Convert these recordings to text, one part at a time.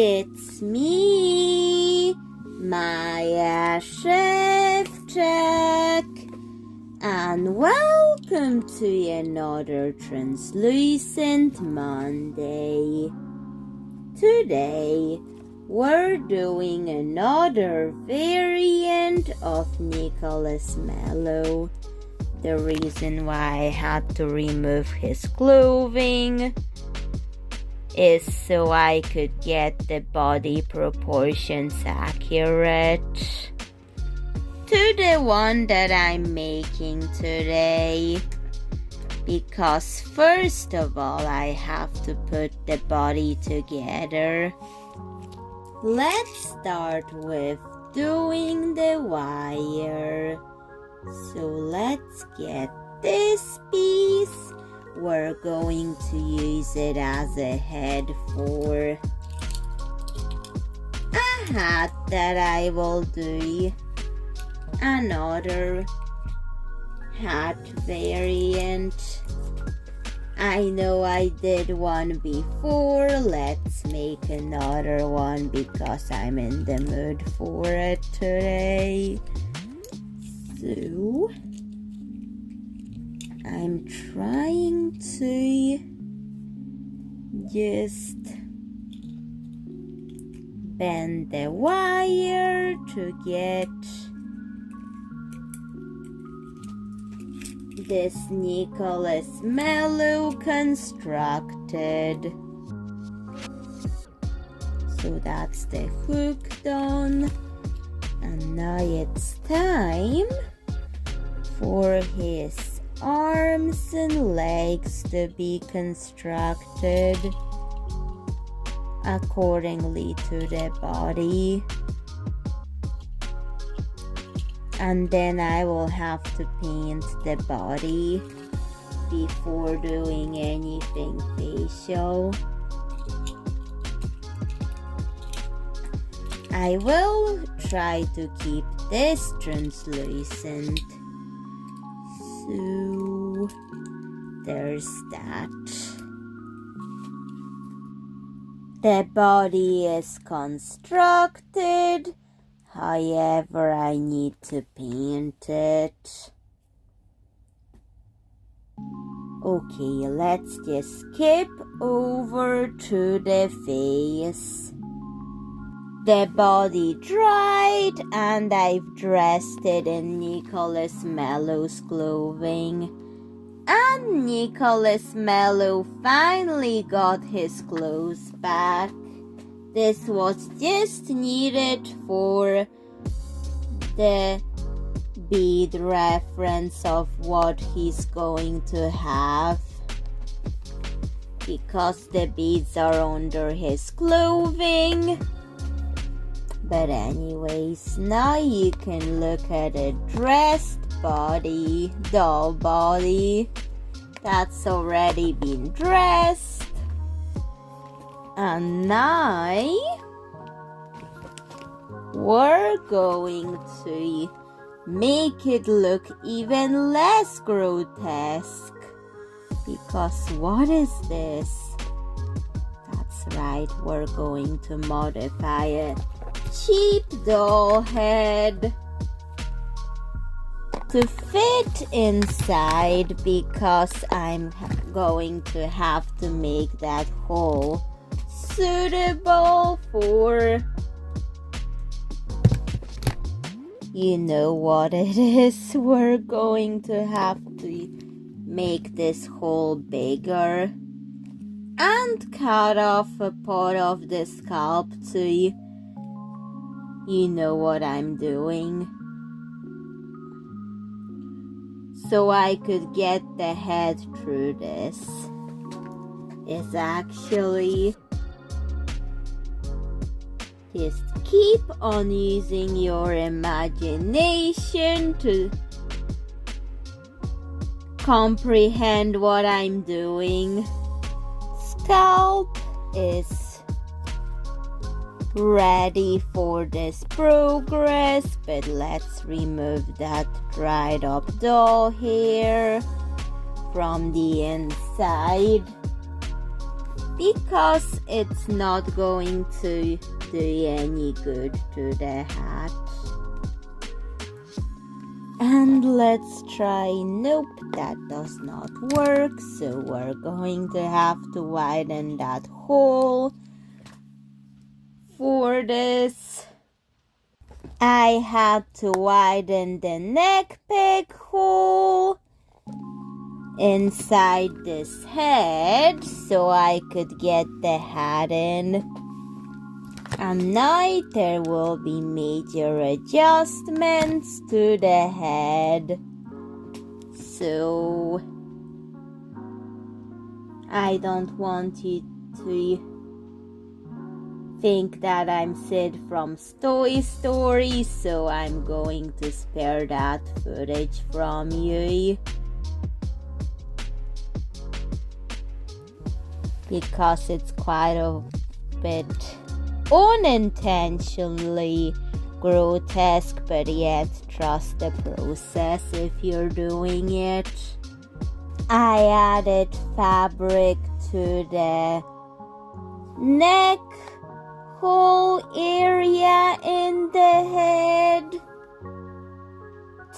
It's me, Maja Szewczak, and welcome to another Translucent Monday. Today, we're doing another variant of Nicholas Mellow. The reason why I had to remove his clothing is so I could get the body proportions accurate to the one that I'm making today, because first of all I have to put the body together. Let's start with doing the wire. So let's get this piece. We're going to use it as a head for a hat that I will do. Another hat variant. I know I did one before. Let's make another one because I'm in the mood for it today. So I'm trying to just bend the wire to get this Nicholas Mellow constructed. So that's the hook done, and now it's time for his arms and legs to be constructed accordingly to the body, and then I will have to paint the body before doing anything facial. I will try to keep this translucent. So there's that. The body is constructed, however I need to paint it. Okay, let's just skip over to the face. The body dried and I've dressed it in Nicholas Mellow's clothing. And Nicholas Mellow finally got his clothes back. This was just needed for the bead reference of what he's going to have, because the beads are under his clothing. But anyways, now you can look at a dressed body, doll body, that's already been dressed. And now we're going to make it look even less grotesque. Because what is this? That's right, we're going to modify it. Cheap doll head to fit inside, because I'm going to have to make that hole suitable for, you know what it is. We're going to have to make this hole bigger and cut off a part of the scalp too. You know what I'm doing. So I could get the head through this. Is actually just keep on using your imagination to comprehend what I'm doing. Scalp is ready for this progress, but let's remove that dried up doll hair from the inside. because it's not going to do any good to the hat. And let's try, nope, that does not work, so we're going to have to widen that hole. For this, I had to widen the neck peg hole inside this head so I could get the hat in. And now there will be major adjustments to the head. So I don't want you to think that I'm Sid from Toy Story, so I'm going to spare that footage from you. Because it's quite a bit unintentionally grotesque, but yet trust the process if you're doing it. I added fabric to the neck hole area in the head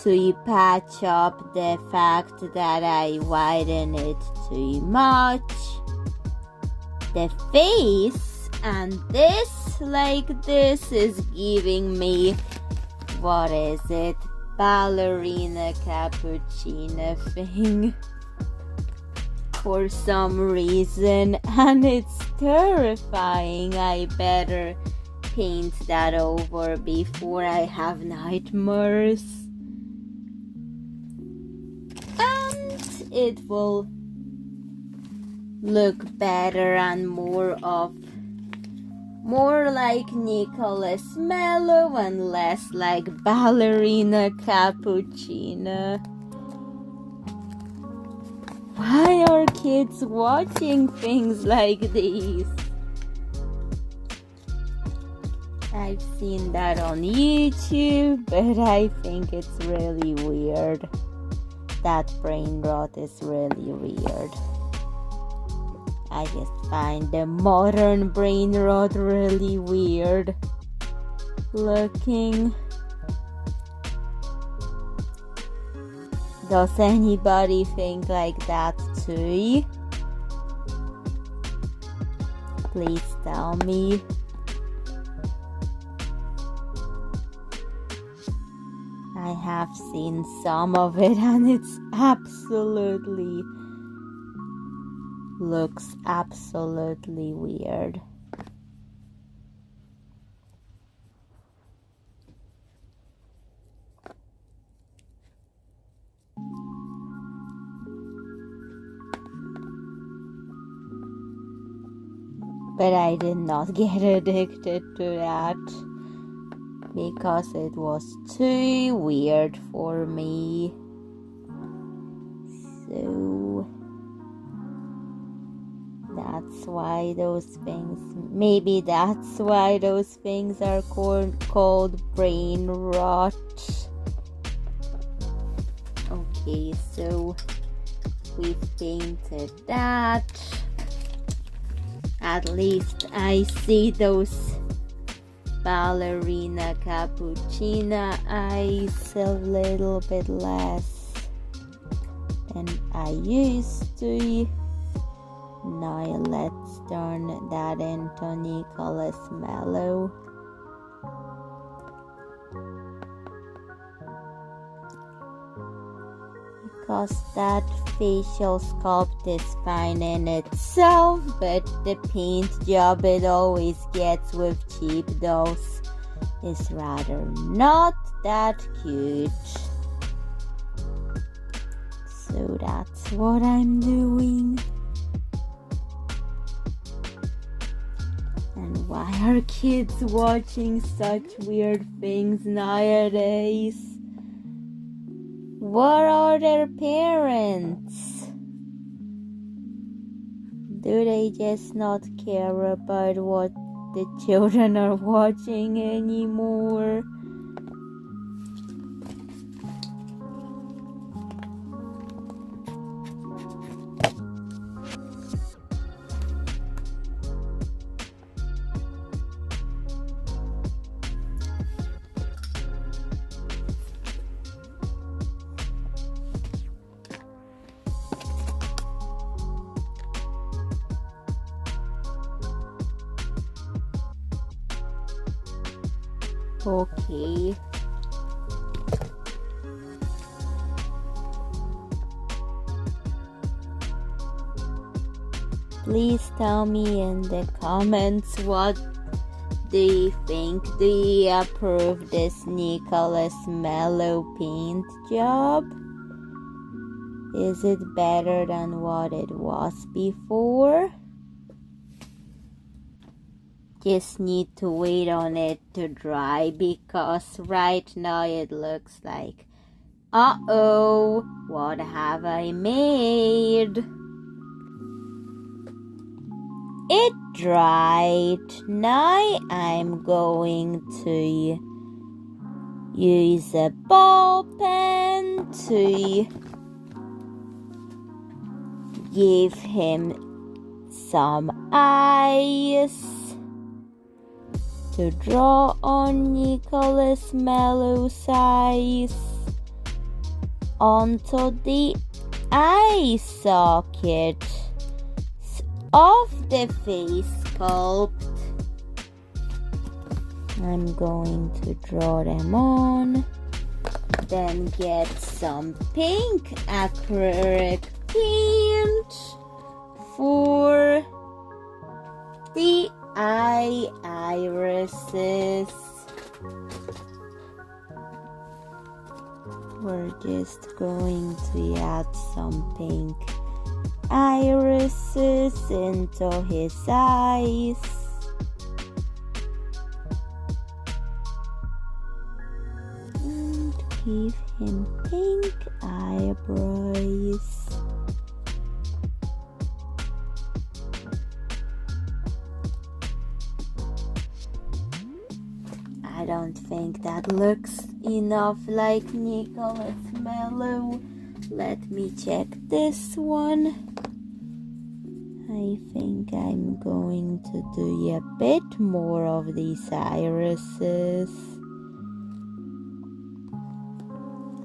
to patch up the fact that I widen it too much. The face and this is giving me, what is it, ballerina cappuccino thing for some reason, and it's terrifying. I better paint that over before I have nightmares, and it will look better and more like Nicholas Mellow and less like ballerina cappuccino. Why are kids watching things like these? I've seen that on YouTube, but I think it's really weird. That brain rot is really weird. I just find the modern brain rot really weird looking. Does anybody think like that too? Please tell me. I have seen some of it and it's looks absolutely weird. But I did not get addicted to that because it was too weird for me. So that's why those things are called brain rot. Okay, so we've painted that. At least I see those ballerina cappuccino eyes a little bit less than I used to. Now let's turn that into Nicholas Mellow. Because that facial sculpt is fine in itself, but the paint job it always gets with cheap dolls is rather not that cute. So that's what I'm doing. And why are kids watching such weird things nowadays? What are their parents? Do they just not care about what the children are watching anymore? Okay. Please tell me in the comments what do you think? Do you approve this Nicholas Mellow paint job? Is it better than what it was before? Just need to wait on it to dry because right now it looks like, uh-oh, what have I made? It dried. Now I'm going to use a ball pen to give him some eyes to draw on Nicholas Mellow's eyes onto the eye socket of the face sculpt. I'm going to draw them on, then get some pink acrylic paint for the irises. We're just going to add some pink irises into his eyes. And give him pink eyebrows. I don't think that looks enough like Nicholas Mellow. Let me check this one. I think I'm going to do a bit more of these irises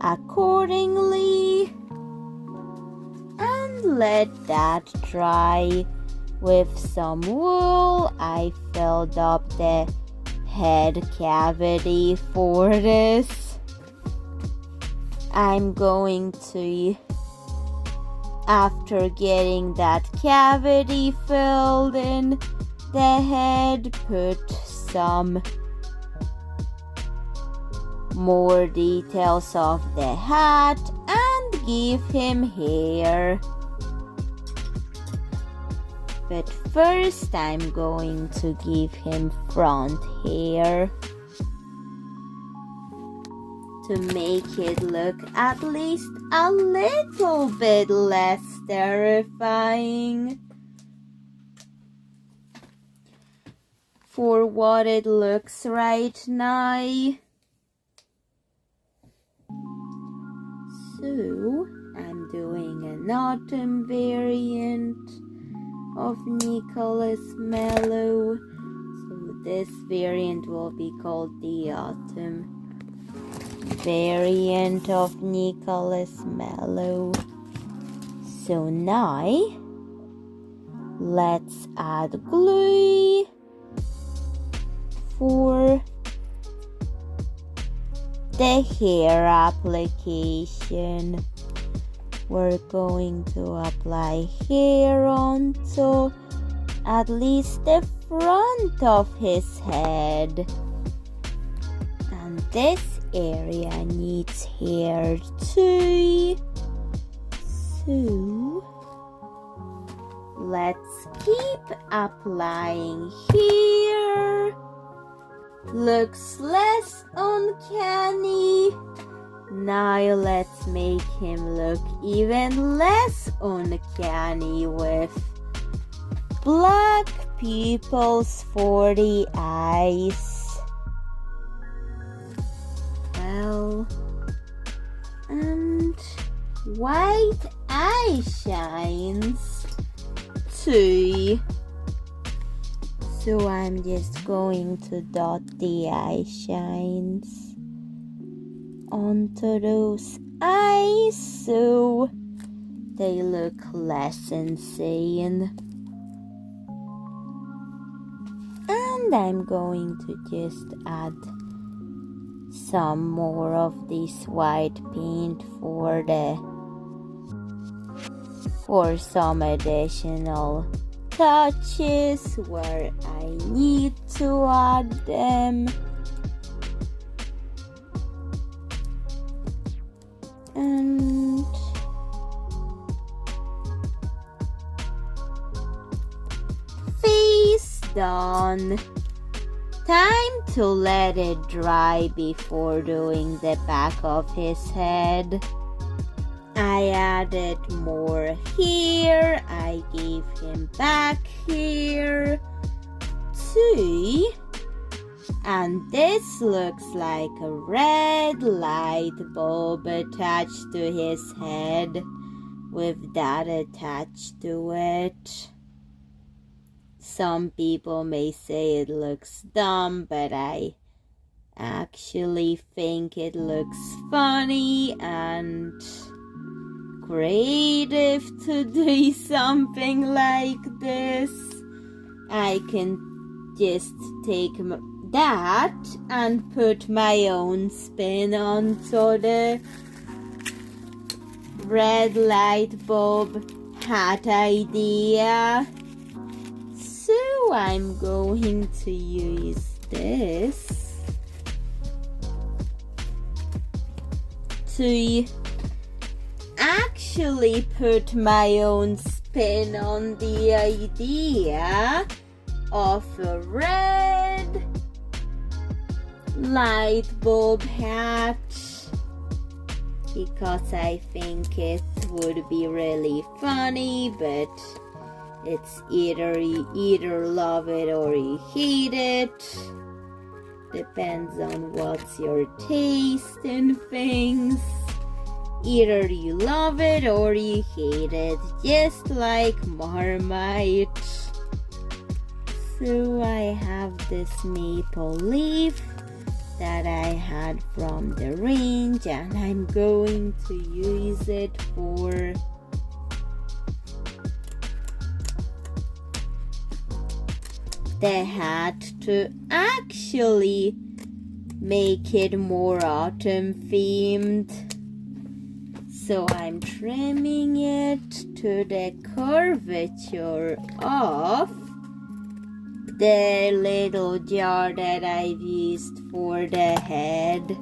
accordingly and let that dry. With some wool, I filled up the head cavity for this. I'm going to, after getting that cavity filled in the head, put some more details of the hat and give him hair. But first I'm going to give him front hair to make it look at least a little bit less terrifying for what it looks right now. So I'm doing an autumn variant of Nicholas Mellow. So this variant will be called the autumn variant of Nicholas Mellow. So now let's add glue for the hair application. We're going to apply hair onto at least the front of his head. And this area needs hair too. So let's keep applying hair. Looks less uncanny. Now let's make him look even less uncanny with black pupils for the eyes. Well, and white eye shines too. So I'm just going to dot the eye shines onto those eyes so they look less insane. And I'm going to just add some more of this white paint for some additional touches where I need to add them. And face done. Time to let it dry before doing the back of his head. I added more here. I gave him back here too. And this looks like a red light bulb attached to his head with that attached to it. Some people may say it looks dumb, but I actually think it looks funny and creative to do something like this. I can just take that and put my own spin onto the red light bulb hat idea. So I'm going to use this to actually put my own spin on the idea of a red light bulb hat, because I think it would be really funny, but it's either you either love it or you hate it. Depends on what's your taste in things. Either you love it or you hate it, just like Marmite. So I have this maple leaf that I had from the range, and I'm going to use it for the hat to actually make it more autumn themed. So I'm trimming it to the curvature of the little jar that I've used for the head.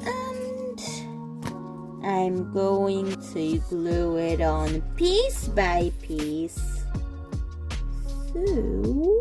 And I'm going to glue it on piece by piece. So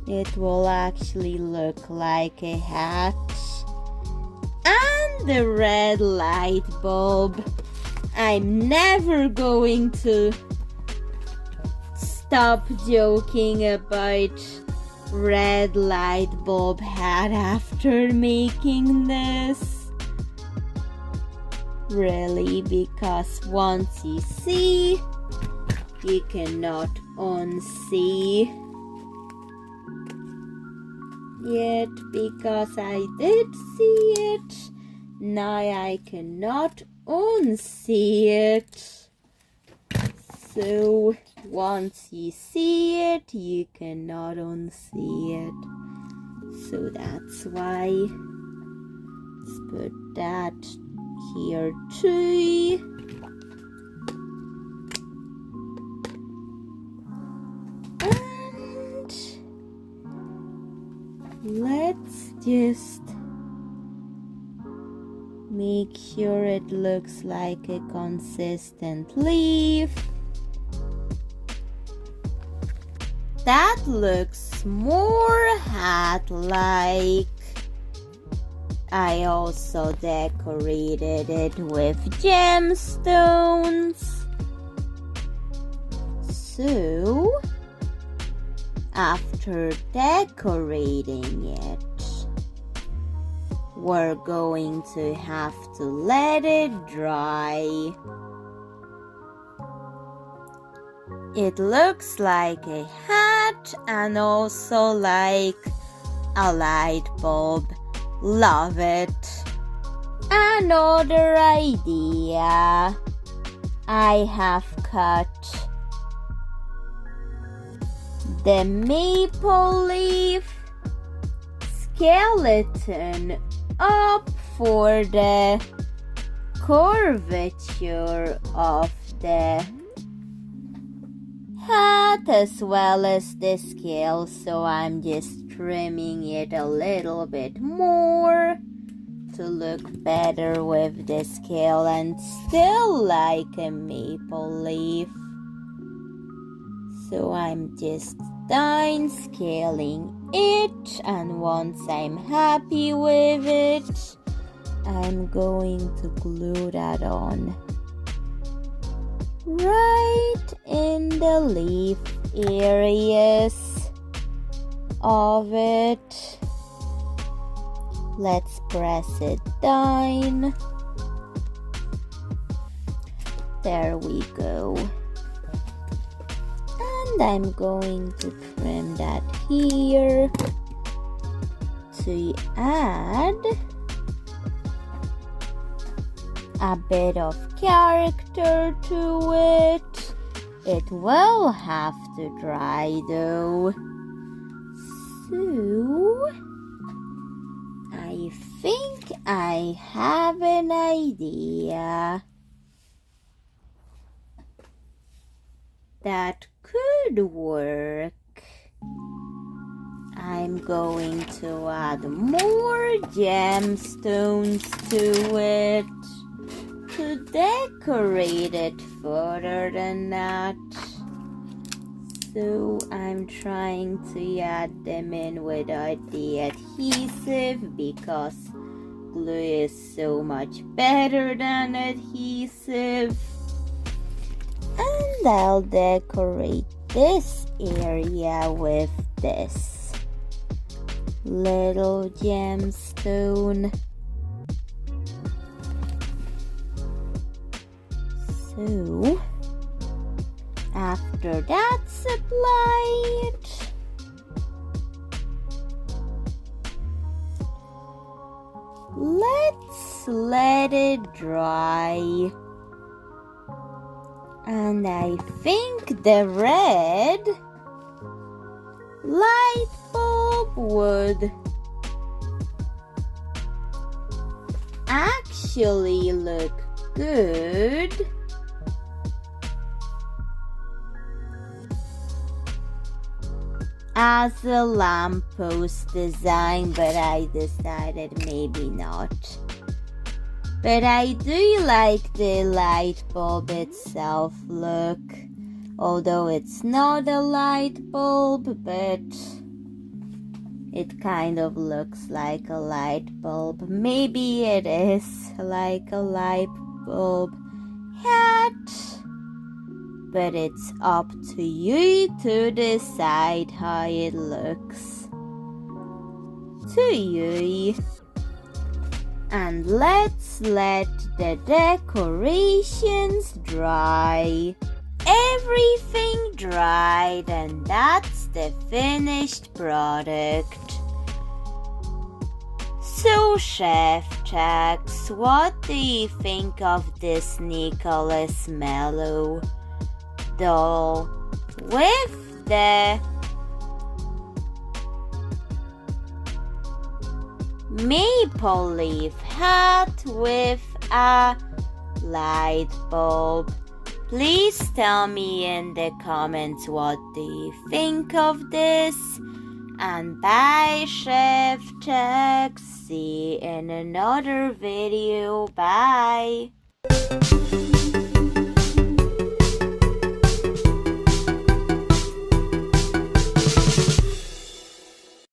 it will actually look like a hat. And the red light bulb. I'm never going to stop joking about red light bulb hat after making this. Really, because once you see, you cannot unsee it, because I did see it. Now I cannot unsee it. So once you see it, you cannot unsee it. So that's why. Let's put that here too. And let's just make sure it looks like a consistent leaf. That looks more hat-like. I also decorated it with gemstones. So, after decorating it, we're going to have to let it dry. It looks like a hat and also like a light bulb. Love it. Another idea. I have cut the maple leaf skeleton up for the curvature of the hat as well as the scale, so I'm just trimming it a little bit more to look better with the scale and still like a maple leaf. So I'm just done scaling it, and once I'm happy with it, I'm going to glue that on right in the leaf areas of it. Let's press it down. There we go. And I'm going to trim that here to add a bit of character to it. It will have to dry though. So I think I have an idea that could work. I'm going to add more gemstones to it to decorate it further than that. So I'm trying to add them in without the adhesive because glue is so much better than adhesive. And I'll decorate this area with this little gemstone. So after that's applied, let's let it dry. And I think the red light bulb would actually look good as a lamppost design, but I decided maybe not. But I do like the light bulb itself look, although it's not a light bulb, but it kind of looks like a light bulb. Maybe it is like a light bulb hat, but it's up to you to decide how it looks to you. And let's let the decorations dry. Everything dried, and that's the finished product. So, Szewczak, what do you think of this Nicholas Mellow doll with the maple leaf hat with a light bulb? Please tell me in the comments what do you think of this. And bye, Szewczak. See you in another video. Bye.